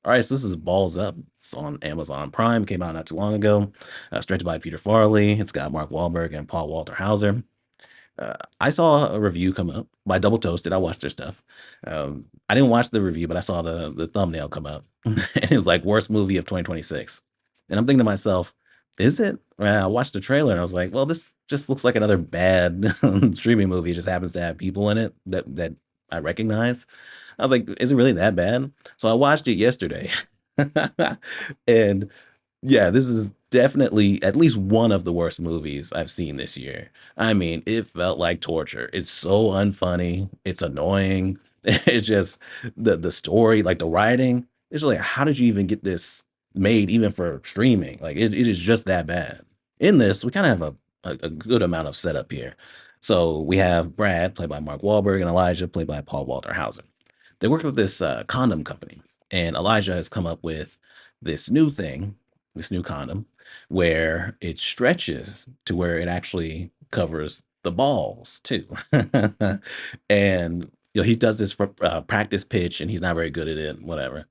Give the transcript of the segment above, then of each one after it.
All right, so this is Balls Up. It's on Amazon Prime. Came out not too long ago. It's directed by Peter Farley. It's got Mark Wahlberg and Paul Walter Hauser. I saw a review come up by Double Toasted. I watched their stuff. I didn't watch the review, but I saw the thumbnail come up, and it was like worst movie of 2026. And I'm thinking to myself, is it? I watched the trailer and I was like, well, this just looks like another bad streaming movie. It just happens to have people in it that I recognize. I was like, is it really that bad? So I watched it yesterday. And yeah, this is definitely at least one of the worst movies I've seen this year. I mean, it felt like torture. It's so unfunny. It's annoying. It's just the story, like the writing. It's like, how did you even get this made, even for streaming? Like it is just that bad. In this, we kind of have a good amount of setup here. So we have Brad, played by Mark Wahlberg, and Elijah, played by Paul Walter Hauser. They work with this condom company, and Elijah has come up with this new thing, this new condom, where it stretches to where it actually covers the balls too. And he does this for practice pitch, and he's not very good at it. Whatever.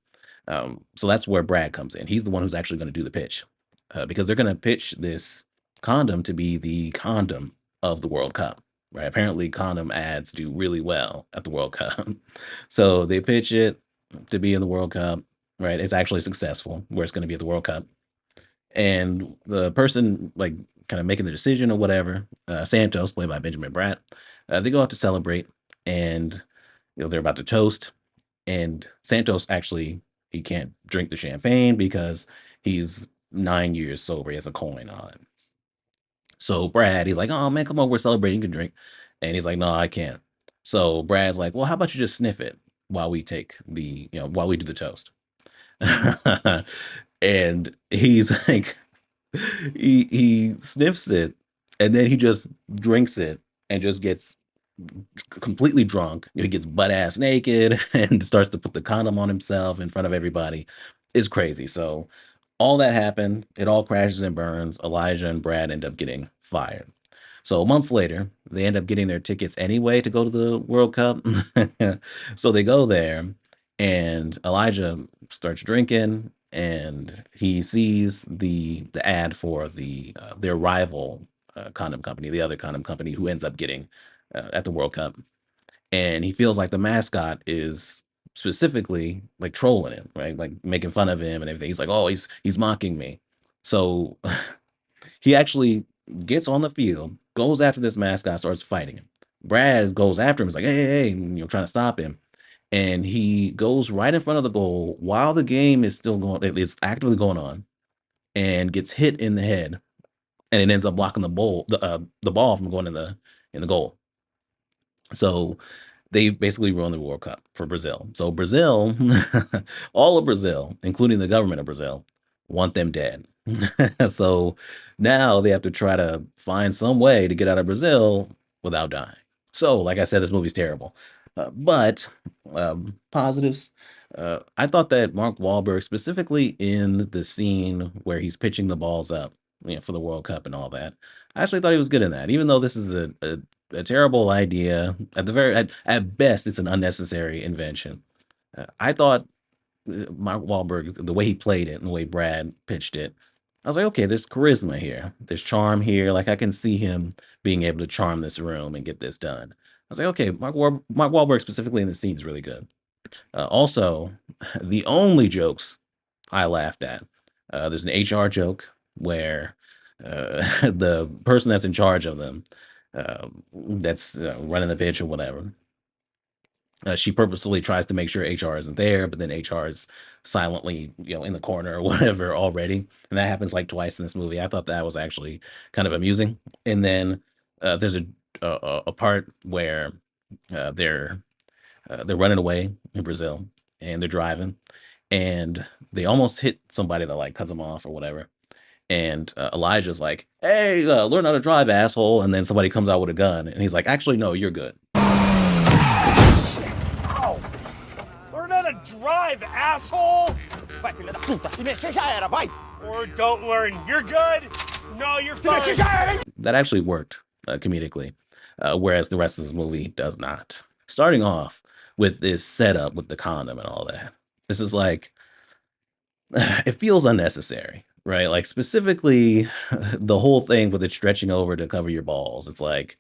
So that's where Brad comes in. He's the one who's actually going to do the pitch, because they're going to pitch this condom to be the condom of the World Cup. Right? Apparently, condom ads do really well at the World Cup. So they pitch it to be in the World Cup. Right? It's actually successful where it's going to be at the World Cup. And the person like kind of making the decision or whatever, Santos, played by Benjamin Bratt, they go out to celebrate, and they're about to toast, and Santos actually he can't drink the champagne because he's 9 years sober. He has a coin on it. So Brad, he's like, "Oh man, come on, we're celebrating. You can drink." And he's like, "No, I can't." So Brad's like, "Well, how about you just sniff it while we take while we do the toast?" And he's like, he sniffs it, and then he just drinks it and just gets completely drunk. He gets butt ass naked and starts to put the condom on himself in front of everybody. It's crazy. So all that happened. It all crashes and burns. Elijah and Brad end up getting fired. So months later, they end up getting their tickets anyway to go to the World Cup. So they go there, and Elijah starts drinking, and he sees the ad for their rival condom company, the other condom company who ends up getting at the World Cup, and he feels like the mascot is specifically like trolling him, right? Like making fun of him and everything. He's like, "Oh, he's mocking me." So he actually gets on the field, goes after this mascot, starts fighting him. Brad goes after him. He's like, "Hey, hey, hey," and, trying to stop him. And he goes right in front of the goal while the game is still going. It's actively going on, and gets hit in the head, and it ends up blocking the ball from going in the goal. So they basically ruined the World Cup for Brazil. So Brazil, all of Brazil, including the government of Brazil, want them dead. So now they have to try to find some way to get out of Brazil without dying. So, like I said, this movie's terrible. But positives. I thought that Mark Wahlberg, specifically in the scene where he's pitching the balls up, for the World Cup and all that, I actually thought he was good in that. Even though this is a terrible idea, at best, it's an unnecessary invention. I thought Mark Wahlberg, the way he played it and the way Brad pitched it, I was like, okay, there's charisma here, there's charm here. Like I can see him being able to charm this room and get this done. I was like, okay, Mark Wahlberg specifically in the scene is really good. Also, the only jokes I laughed at, there's an HR joke where the person that's in charge of them, that's running the pitch or whatever, she purposefully tries to make sure HR isn't there, but then HR is silently, in the corner or whatever already. And that happens like twice in this movie. I thought that was actually kind of amusing. And then there's a part where they're running away in Brazil, and they're driving, and they almost hit somebody that like cuts them off or whatever. And Elijah's like, "Hey, learn how to drive, asshole!" And then somebody comes out with a gun, and he's like, "Actually, no, you're good." Ow! Learn how to drive, asshole! Or don't learn. You're good? No, you're fine. That actually worked comedically, whereas the rest of this movie does not. Starting off with this setup with the condom and all that. This is like it feels unnecessary, right? Like specifically the whole thing with it stretching over to cover your balls. It's like,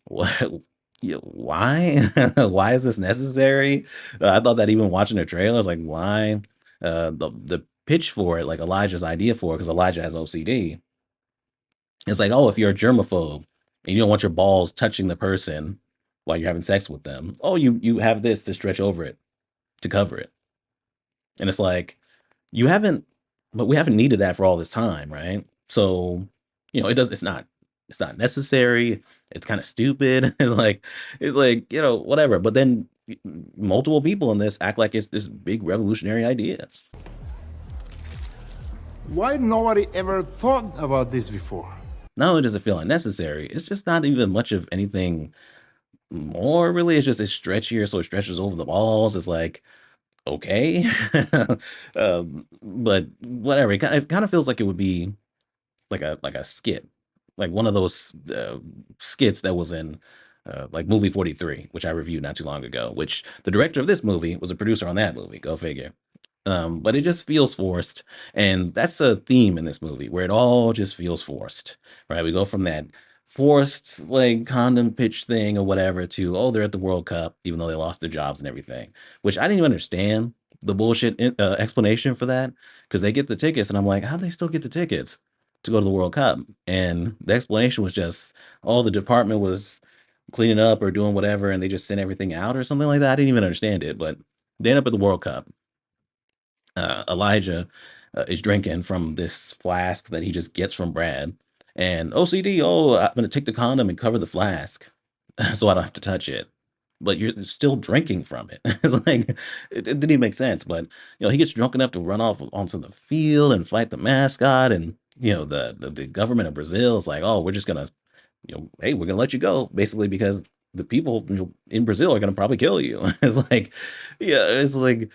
what? Why? Why is this necessary? I thought that even watching the trailer, I was like, why? The pitch for it, like Elijah's idea for it, because Elijah has OCD. It's like, oh, if you're a germaphobe and you don't want your balls touching the person while you're having sex with them, oh, you have this to stretch over it to cover it, and it's like you haven't, but we haven't needed that for all this time, right? So, it does. It's not necessary. It's kind of stupid. It's like whatever. But then multiple people in this act like it's this big revolutionary idea. Why nobody ever thought about this before? Not only does it feel unnecessary, it's just not even much of anything more. Really, it's just it's stretchier, so it stretches over the balls. It's like okay, but whatever. It kind of feels like it would be like a skit, like one of those skits that was in like movie 43, which I reviewed not too long ago. Which the director of this movie was a producer on that movie. Go figure. But it just feels forced, and that's a theme in this movie where it all just feels forced, right? We go from that forced like condom pitch thing or whatever to they're at the World Cup even though they lost their jobs and everything, which I didn't even understand the bullshit explanation for that because they get the tickets and I'm like, how do they still get the tickets to go to the World Cup? And the explanation was just, the department was cleaning up or doing whatever and they just sent everything out or something like that. I didn't even understand it, but they end up at the World Cup. Elijah is drinking from this flask that he just gets from Brad. And OCD, I'm going to take the condom and cover the flask so I don't have to touch it. But you're still drinking from it. It's like, it didn't even make sense. But, he gets drunk enough to run off onto the field and fight the mascot. And, the government of Brazil is like, oh, we're just going to, hey, we're going to let you go. Basically, because the people in Brazil are going to probably kill you. It's like, yeah, it's like,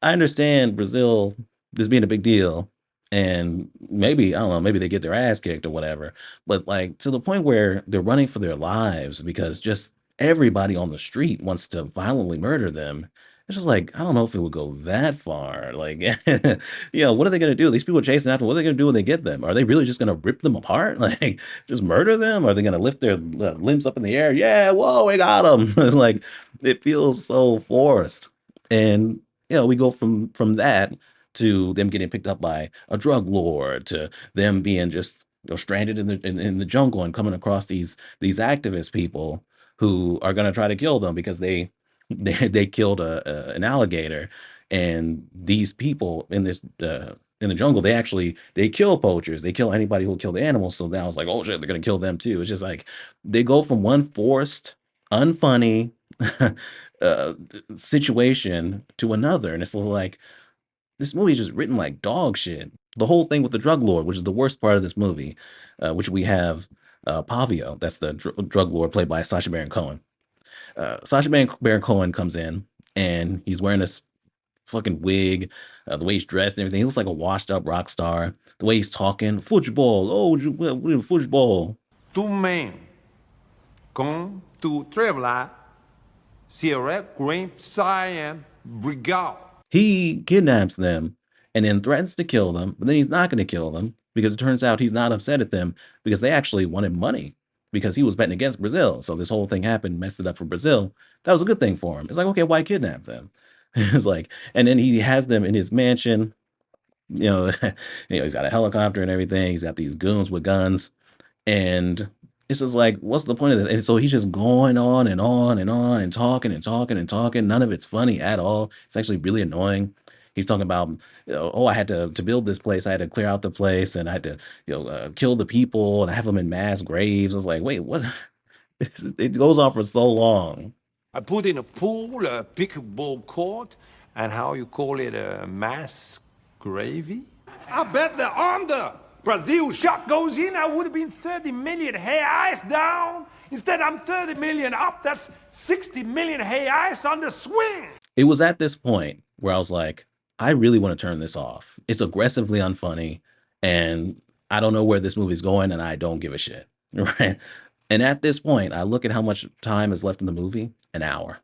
I understand Brazil, this being a big deal, and maybe I don't know, maybe they get their ass kicked or whatever, but like to the point where they're running for their lives because just everybody on the street wants to violently murder them. It's just like I don't know if it would go that far. Like, what are they gonna do? These people are chasing after. What are they gonna do when they get them? Are they really just gonna rip them apart? Like, just murder them? Are they gonna lift their limbs up in the air? Yeah, whoa, we got them. It's like it feels so forced, and we go from that to them getting picked up by a drug lord to them being just stranded in the jungle and coming across these activist people who are going to try to kill them because they killed an alligator, and these people in the jungle they kill poachers, they kill anybody who will kill the animals. So now it's like, oh shit, they're going to kill them too. It's just like they go from one forced unfunny uh, situation to another. And it's like, this movie is just written like dog shit. The whole thing with the drug lord, which is the worst part of this movie, which we have Pavio, that's the drug lord played by Sacha Baron Cohen. Baron Cohen comes in and he's wearing this fucking wig, the way he's dressed and everything. He looks like a washed up rock star. The way he's talking, football, football. Two men come to travel Sierra Grape Cyan Brigade. He kidnaps them and then threatens to kill them, but then he's not going to kill them because it turns out he's not upset at them because they actually wanted money because he was betting against Brazil. So this whole thing happened, messed it up for Brazil. That was a good thing for him. It's like, okay, why kidnap them? It's like, and then he has them in his mansion. He's got a helicopter and everything. He's got these goons with guns. And it's just like, what's the point of this? And so he's just going on and on and on and talking and talking and talking. None of it's funny at all. It's actually really annoying. He's talking about, I had to build this place. I had to clear out the place and I had to, kill the people and have them in mass graves. I was like, wait, what? It goes on for so long. I put in a pool, a pickleball court, and how you call it, a mass gravy? I bet the on the Brazil shot goes in, I would have been 30 million reais down. Instead, I'm 30 million up. That's 60 million reais on the swing. It was at this point where I was like, I really want to turn this off. It's aggressively unfunny, and I don't know where this movie's going, and I don't give a shit. Right? And at this point, I look at how much time is left in the movie, an hour.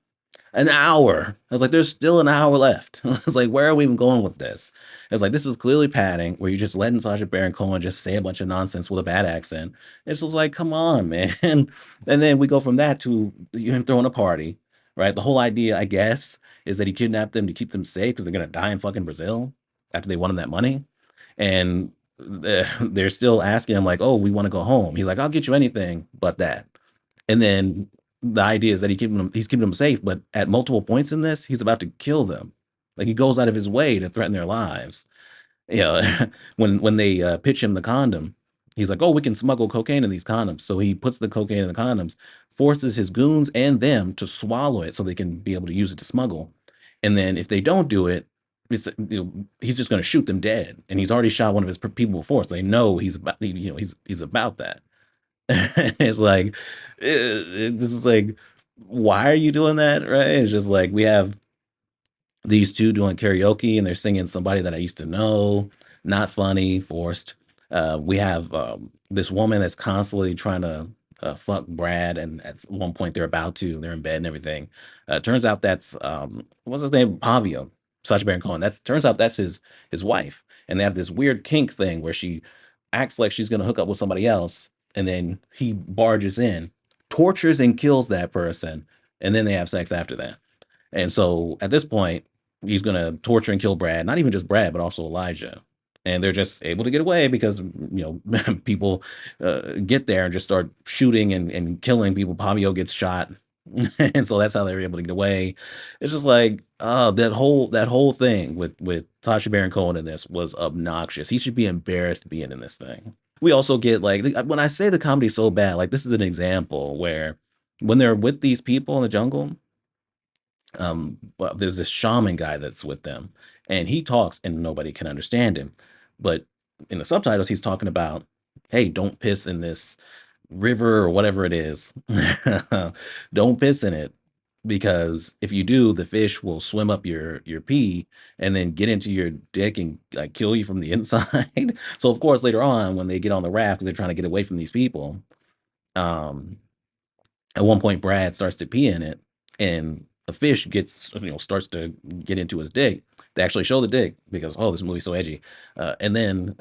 An hour. I was like, there's still an hour left. I was like, where are we even going with this? I was like, this is clearly padding where you're just letting Sacha Baron Cohen just say a bunch of nonsense with a bad accent. It's just like, come on, man. And then we go from that to him throwing a party, right? The whole idea, I guess, is that he kidnapped them to keep them safe because they're gonna die in fucking Brazil after they won him that money. And they're still asking him like, "Oh, we want to go home." He's like, "I'll get you anything but that." And then the idea is that he's keeping them safe, but at multiple points in this, he's about to kill them. Like he goes out of his way to threaten their lives. You know, when they pitch him the condom, he's like, "Oh, we can smuggle cocaine in these condoms." So he puts the cocaine in the condoms, forces his goons and them to swallow it so they can be able to use it to smuggle. And then if they don't do it, he's just going to shoot them dead. And he's already shot one of his people before, so they know he's about that. It's like this is like, why are you doing that? Right? It's just like we have these two doing karaoke and they're singing somebody that I used to know. Not funny, forced. We have this woman that's constantly trying to fuck Brad, and at one point they're in bed and everything. Turns out that's what's his name, Pavio, Sacha Baron Cohen. That's turns out that's his wife, and they have this weird kink thing where she acts like she's gonna hook up with somebody else, and then he barges in, tortures and kills that person, and then they have sex after that. And so at this point, he's gonna torture and kill Brad, not even just Brad, but also Elijah. And they're just able to get away because people get there and just start shooting and killing people. Pavio gets shot, and so that's how they were able to get away. It's just like that whole thing with Sacha Baron Cohen in this was obnoxious. He should be embarrassed being in this thing. We also get like when I say the comedy's so bad, like this is an example where when they're with these people in the jungle, well, there's this shaman guy that's with them, and he talks and nobody can understand him. But in the subtitles, he's talking about, hey, don't piss in this river or whatever it is. Don't piss in it because if you do, the fish will swim up your pee and then get into your dick and like kill you from the inside. So of course later on when they get on the raft because they're trying to get away from these people, um at one point, Brad starts to pee in it, and a fish starts to get into his dick. They actually show the dick because this movie's so edgy. And then,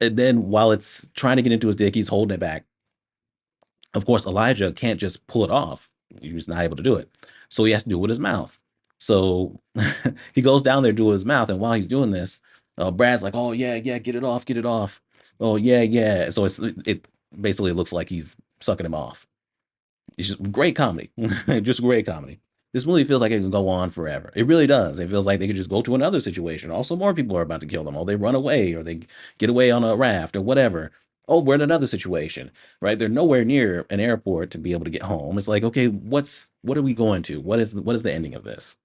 and then while it's trying to get into his dick, he's holding it back. Of course, Elijah can't just pull it off. He's not able to do it, so he has to do it with his mouth. So he goes down there to do his mouth, and while he's doing this, Brad's like, "Oh yeah, yeah, get it off, get it off." Oh yeah, yeah. So it basically looks like he's sucking him off. It's just great comedy. Just great comedy. This movie feels like it can go on forever. It really does. It feels like they could just go to another situation. Also, more people are about to kill them. Oh, they run away or they get away on a raft or whatever. Oh, we're in another situation, right? They're nowhere near an airport to be able to get home. It's like, okay, what are we going to? What is the ending of this?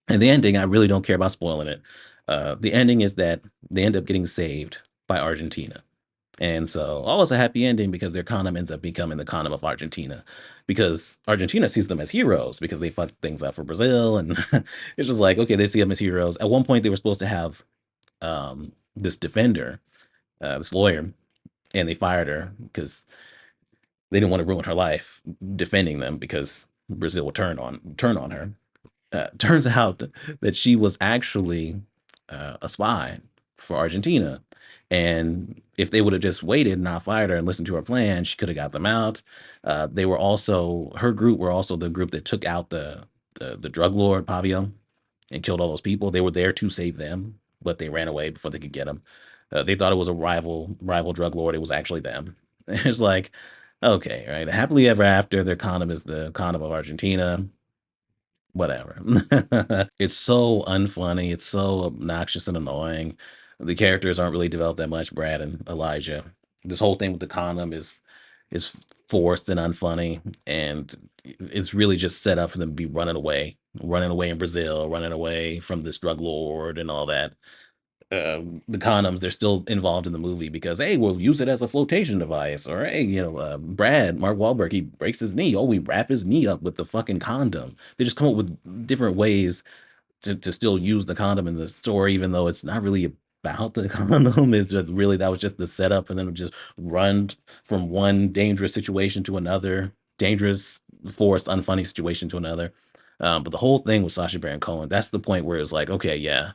And the ending, I really don't care about spoiling it. The ending is that they end up getting saved by Argentina. And so, it's a happy ending because their condom ends up becoming the condom of Argentina, because Argentina sees them as heroes because they fucked things up for Brazil, and it's just like, okay, they see them as heroes. At one point, they were supposed to have this defender, this lawyer, and they fired her because they didn't want to ruin her life defending them because Brazil would turn on her. Turns out that she was actually a spy for Argentina. And if they would have just waited and not fired her and listened to her plan, she could have got them out. They were also her group were also the group that took out the drug lord Pavio and killed all those people. They were there to save them, but they ran away before they could get him. They thought it was a rival drug lord. It was actually them. It's like, okay, right? Happily ever after. Their condom is the condom of Argentina, whatever. It's so unfunny. It's so obnoxious and annoying. The characters aren't really developed that much, Brad and Elijah. This whole thing with the condom is forced and unfunny, and it's really just set up for them to be running away in Brazil, running away from this drug lord and all that. The condoms, they're still involved in the movie because, hey, we'll use it as a flotation device. Or hey, Brad, Mark Wahlberg, he breaks his knee. Oh, we wrap his knee up with the fucking condom. They just come up with different ways to still use the condom in the story, even though it's not really about the condom. It's just really that was just the setup, and then just run from one dangerous situation to another. dangerous, forced, unfunny situation to another. But the whole thing with Sacha Baron Cohen, that's the point where it's like, okay, yeah,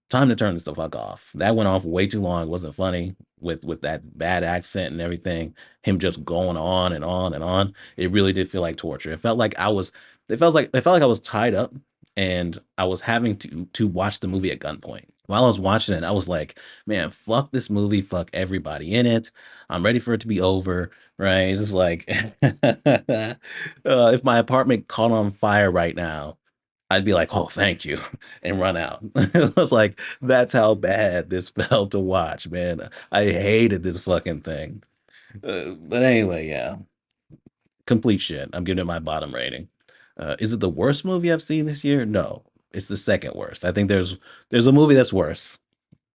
time to turn this the fuck off. That went off way too long. It wasn't funny with that bad accent and everything. Him just going on and on and on. It really did feel like torture. It felt like I was. It felt like I was tied up and I was having to watch the movie at gunpoint. While I was watching it, I was like, man, fuck this movie, fuck everybody in it. I'm ready for it to be over. Right? It's just like if my apartment caught on fire right now, I'd be like, "Oh, thank you," and run out. It was like, that's how bad this felt to watch, man. I hated this fucking thing. But anyway, yeah, complete shit. I'm giving it my bottom rating. Is it the worst movie I've seen this year? No, it's the second worst. I think there's a movie that's worse,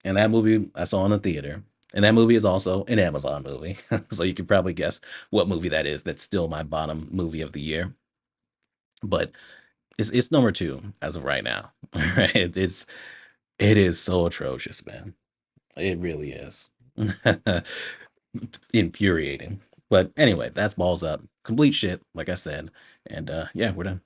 and that movie I saw in the theater, and that movie is also an Amazon movie. So you can probably guess what movie that is. That's still my bottom movie of the year, but it's number two as of right now. Right? It is so atrocious, man. It really is. Infuriating. But anyway, that's balls up. Complete shit, like I said. And yeah, we're done.